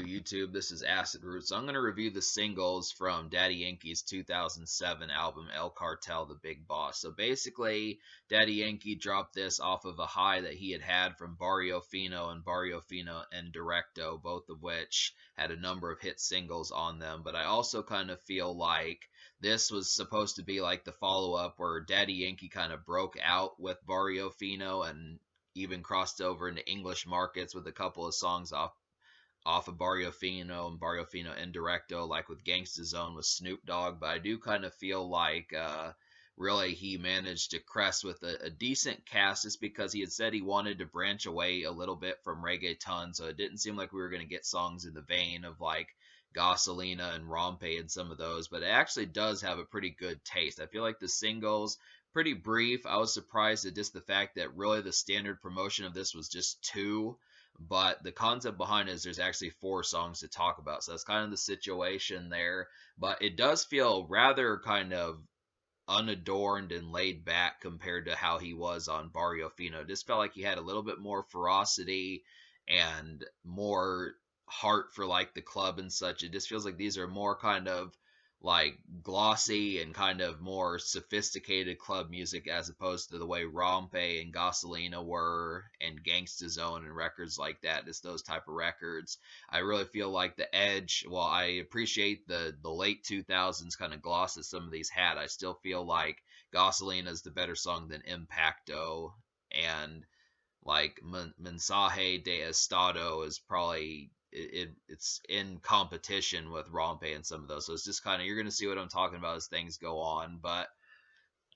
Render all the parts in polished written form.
YouTube. This is Acid Roots. So I'm going to review the singles from Daddy Yankee's 2007 album El Cartel, The Big Boss. So basically, Daddy Yankee dropped this off of a high that he had from Barrio Fino and Directo, both of which had a number of hit singles on them. But I also kind of feel like this was supposed to be like the follow-up where Daddy Yankee kind of broke out with Barrio Fino and even crossed over into English markets with a couple of songs off of Barrio Fino and Barrio Fino Indirecto, like with Gangsta Zone with Snoop Dogg. But I do kind of feel like really he managed to crest with a decent cast just because he had said he wanted to branch away a little bit from reggaeton. So it didn't seem like we were going to get songs in the vein of like Gasolina and Rompe and some of those, but it actually does have a pretty good taste. I feel like the singles pretty brief. I was surprised at just the fact that really the standard promotion of this was just two, but the concept behind it is there's actually four songs to talk about. So that's kind of the situation there. But it does feel rather kind of unadorned and laid back compared to how he was on Barrio Fino. It just felt like he had a little bit more ferocity and more heart for like the club and such. It just feels like these are more kind of like glossy and kind of more sophisticated club music as opposed to the way Rompe and Gasolina were and Gangsta Zone and records like that. Just those type of records. I really feel like the edge, while I appreciate the late 2000s kind of gloss that some of these had, I still feel like Gasolina is the better song than Impacto, and like Mensaje de Estado is probably it's in competition with Rompe and some of those. So it's just kind of, you're going to see what I'm talking about as things go on. But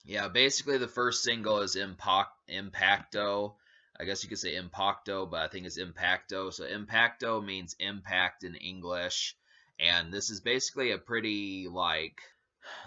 yeah, basically the first single is Impacto. I guess you could say Impacto, but I think it's Impacto. So Impacto means impact in English. And this is basically a pretty like,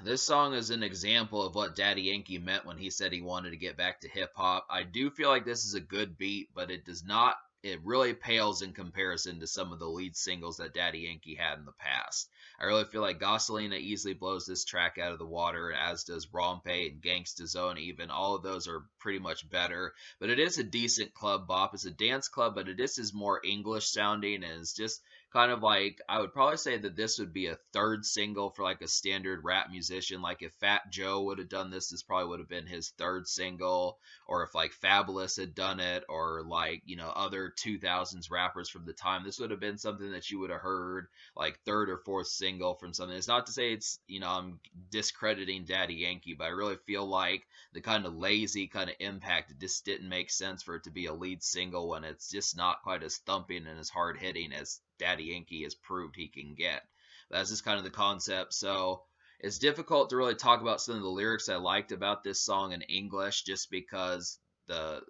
this song is an example of what Daddy Yankee meant when he said he wanted to get back to hip hop. I do feel like this is a good beat, but it does not, it really pales in comparison to some of the lead singles that Daddy Yankee had in the past. I really feel like Gasolina easily blows this track out of the water, as does Rompe and Gangsta Zone even. All of those are pretty much better, but it is a decent club bop. It's a dance club, but it is more English sounding, and it's just kind of like, I would probably say that this would be a third single for like a standard rap musician. Like if Fat Joe would have done this, this probably would have been his third single, or if like Fabulous had done it, or like, you know, other 2000s rappers from the time, this would have been something that you would have heard like third or fourth single from something. It's not to say it's, you know, I'm discrediting Daddy Yankee, but I really feel like the kind of lazy kind of impact, it just didn't make sense for it to be a lead single when it's just not quite as thumping and as hard hitting as Daddy Yankee has proved he can get. That's just kind of the concept. So it's difficult to really talk about some of the lyrics I liked about this song in English, just because the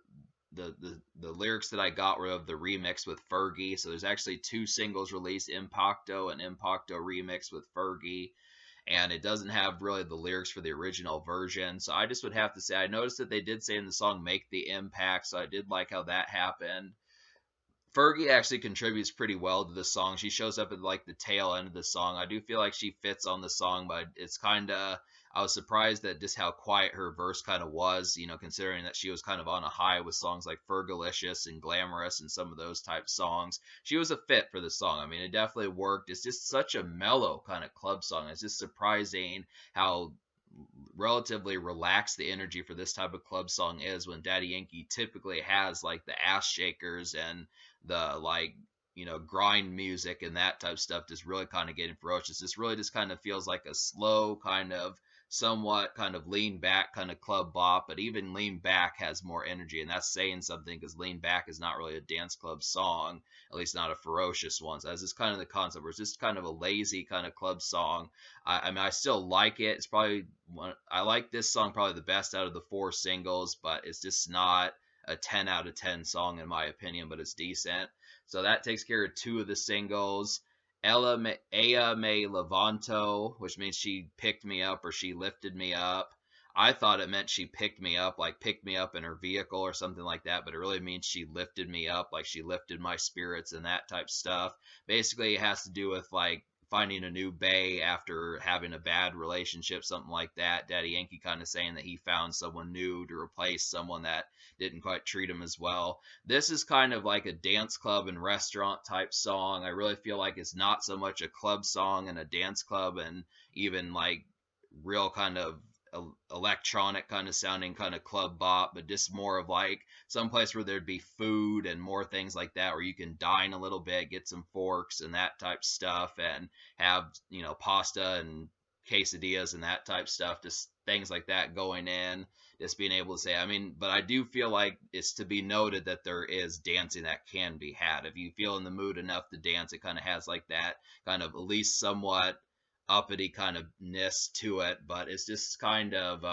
lyrics that I got were of the remix with Fergie. So there's actually two singles released, Impacto and Impacto Remix with Fergie, and it doesn't have really the lyrics for the original version. So I just would have to say, I noticed that they did say in the song "Make the Impact," so I did like how that happened. Fergie actually contributes pretty well to the song. She shows up at like the tail end of the song. I do feel like she fits on the song, but it's kind of, I was surprised at just how quiet her verse kind of was, you know, considering that she was kind of on a high with songs like Fergalicious and Glamorous and some of those type songs. She was a fit for the song. I mean, it definitely worked. It's just such a mellow kind of club song. It's just surprising how relatively relaxed the energy for this type of club song is, when Daddy Yankee typically has like the ass shakers and the like, you know, grind music and that type of stuff just really kind of getting ferocious. This really just kind of feels like a slow kind of, somewhat kind of lean back kind of club bop, but even Lean Back has more energy, and that's saying something because Lean Back is not really a dance club song, at least not a ferocious one. So that's just kind of the concept, where it's just kind of a lazy kind of club song. I mean, I still like it. It's probably one, I like this song probably the best out of the four singles, but it's just not a 10 out of 10 song in my opinion, but it's decent. So that takes care of two of the singles. Ella me levanto, which means she picked me up or she lifted me up. I thought it meant she picked me up, like picked me up in her vehicle or something like that, but it really means she lifted me up, like she lifted my spirits and that type stuff. Basically, it has to do with like finding a new bae after having a bad relationship, something like that. Daddy Yankee kind of saying that he found someone new to replace someone that didn't quite treat him as well. This is kind of like a dance club and restaurant type song. I really feel like it's not so much a club song and a dance club and even like real kind of electronic kind of sounding kind of club bop, but just more of like some place where there'd be food and more things like that, where you can dine a little bit, get some forks and that type stuff, and have, you know, pasta and quesadillas and that type stuff, just things like that going in, just being able to say, I mean, but I do feel like it's to be noted that there is dancing that can be had. If you feel in the mood enough to dance, it kind of has like that kind of at least somewhat uppity kind of ness to it, but it's just kind of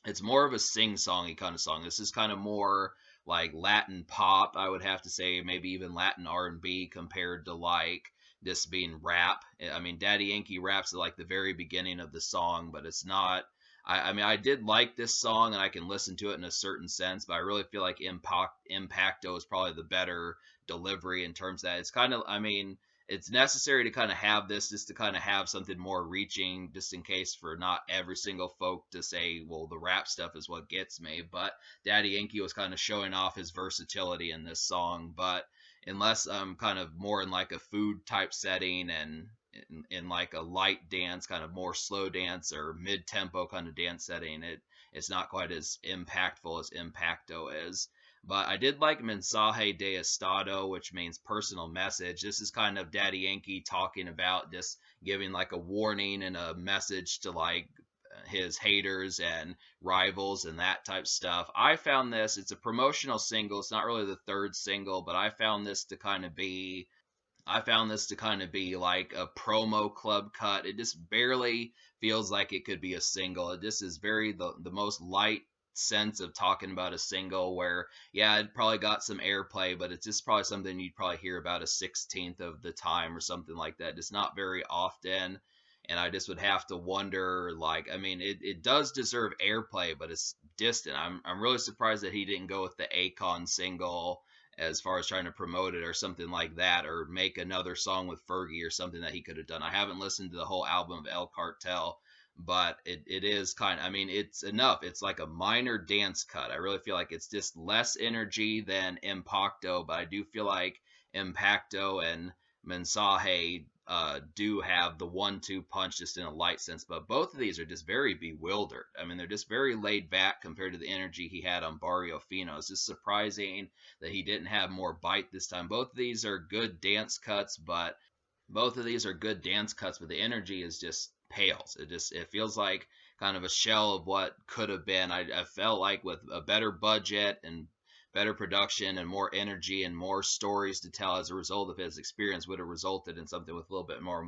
it's more of a sing-songy kind of song. This is kind of more like Latin pop, I would have to say, maybe even Latin R&B compared to like this being rap. I mean, Daddy Yankee raps at like the very beginning of the song, but it's not. I mean, I did like this song, and I can listen to it in a certain sense, but I really feel like Impacto is probably the better delivery in terms of that. It's kind of, I mean, it's necessary to kind of have this just to kind of have something more reaching, just in case for not every single folk to say, well, the rap stuff is what gets me. But Daddy Yankee was kind of showing off his versatility in this song. But unless I'm kind of more in like a food type setting and in like a light dance, kind of more slow dance or mid tempo kind of dance setting, it's not quite as impactful as Impacto is. But I did like Mensaje de Estado, which means personal message. This is kind of Daddy Yankee talking about just giving like a warning and a message to like his haters and rivals and that type stuff. I found this, it's a promotional single. It's not really the third single, but I found this to kind of be like a promo club cut. It just barely feels like it could be a single. It just is very the most light sense of talking about a single where, yeah, it probably got some airplay, but it's just probably something you'd probably hear about a 16th of the time or something like that. Just not very often. And I just would have to wonder, like, I mean, it does deserve airplay, but it's distant. I'm really surprised that he didn't go with the Akon single as far as trying to promote it or something like that, or make another song with Fergie or something that he could have done. I haven't listened to the whole album of El Cartel, but it is kind of, I mean, it's enough. It's like a minor dance cut. I really feel like it's just less energy than Impacto, but I do feel like Impacto and Mensaje do have the 1-2 punch just in a light sense, but both of these are just very bewildered. I mean, they're just very laid back compared to the energy he had on Barrio Fino. It's just surprising that he didn't have more bite this time. Both of these are good dance cuts, but the energy is just pales. It feels like kind of a shell of what could have been. I felt like with a better budget and better production and more energy and more stories to tell as a result of his experience would have resulted in something with a little bit more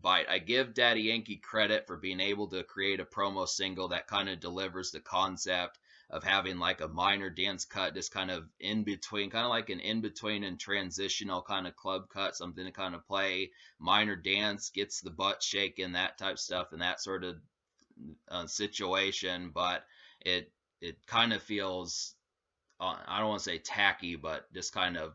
bite. I give Daddy Yankee credit for being able to create a promo single that kind of delivers the concept of having like a minor dance cut just kind of in between, kind of like an in between and transitional kind of club cut, something to kind of play minor dance, gets the butt shaking, that type stuff, and that sort of situation. But it kind of feels, I don't want to say tacky, but just kind of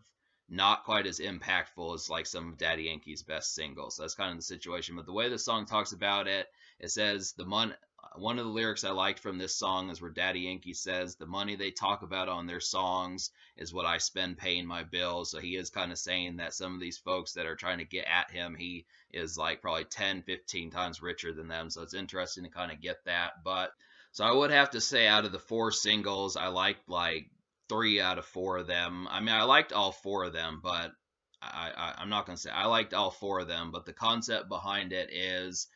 not quite as impactful as like some of Daddy Yankee's best singles. So that's kind of the situation. But the way the song talks about it, it says the money. One of the lyrics I liked from this song is where Daddy Yankee says, "The money they talk about on their songs is what I spend paying my bills." So he is kind of saying that some of these folks that are trying to get at him, he is like probably 10, 15 times richer than them. So it's interesting to kind of get that. But so I would have to say out of the four singles, I liked like 3 out of 4 of them. I mean, I liked all 4 of them, but I'm not gonna say I liked all 4 of them. But the concept behind it is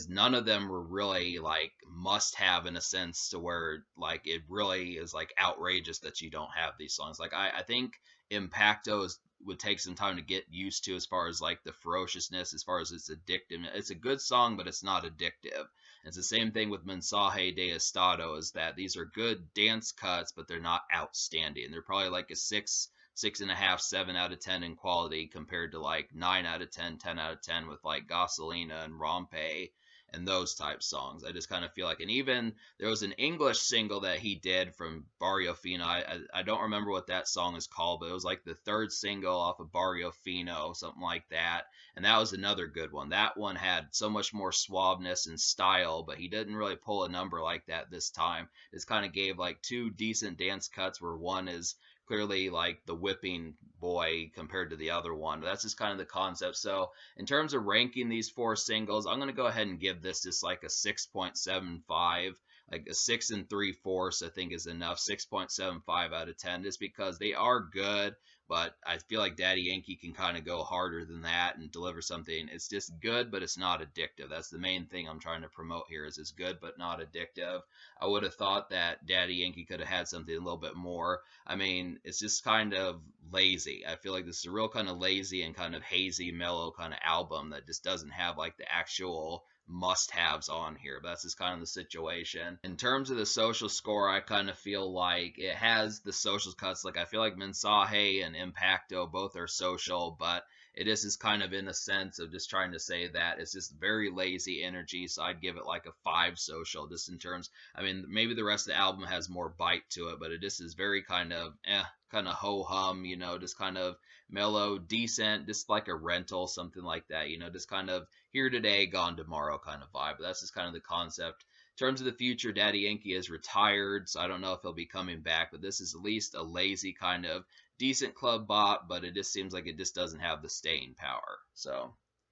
none of them were really like must have in a sense to where like it really is like outrageous that you don't have these songs. Like I think Impacto would take some time to get used to as far as like the ferociousness, as far as its addictive. It's a good song, but it's not addictive. It's the same thing with Mensaje de Estado, is that these are good dance cuts, but they're not outstanding. They're probably like a 6.5, 7 out of 10 in quality compared to like 9 out of 10, 10 out of 10 with like Gasolina and Rompe and those type songs. I just kind of feel like, and even there was an English single that he did from Barrio Fino. I don't remember what that song is called, but it was like the third single off of Barrio Fino, something like that. And that was another good one. That one had so much more suaveness and style, but he didn't really pull a number like that this time. This kind of gave like two decent dance cuts where one is clearly like the whipping boy compared to the other one. That's just kind of the concept. So in terms of ranking these four singles, I'm going to go ahead and give this just like a 6.75. Like a 6 3/4, I think is enough. 6.75 out of 10, just because they are good, but I feel like Daddy Yankee can kind of go harder than that and deliver something. It's just good, but it's not addictive. That's the main thing I'm trying to promote here. Is it's good but not addictive. I would have thought that Daddy Yankee could have had something a little bit more. I mean, it's just kind of lazy. I feel like this is a real kind of lazy and kind of hazy, mellow kind of album that just doesn't have like the actual must-haves on here. But that's just kind of the situation. In terms of the social score, I kind of feel like it has the social cuts. Like I feel like Mensaje and Impacto both are social, but it is kind of in the sense of just trying to say that it's just very lazy energy. So I'd give it like a 5 social, just in terms. I mean, maybe the rest of the album has more bite to it, but it just is very kind of kind of ho hum, just kind of mellow, decent, just like a rental, something like that, just kind of here today, gone tomorrow kind of vibe. But that's just kind of the concept. In terms of the future, Daddy Yankee is retired, so I don't know if he'll be coming back, but this is at least a lazy kind of decent club bop, but it just seems like it just doesn't have the staying power. So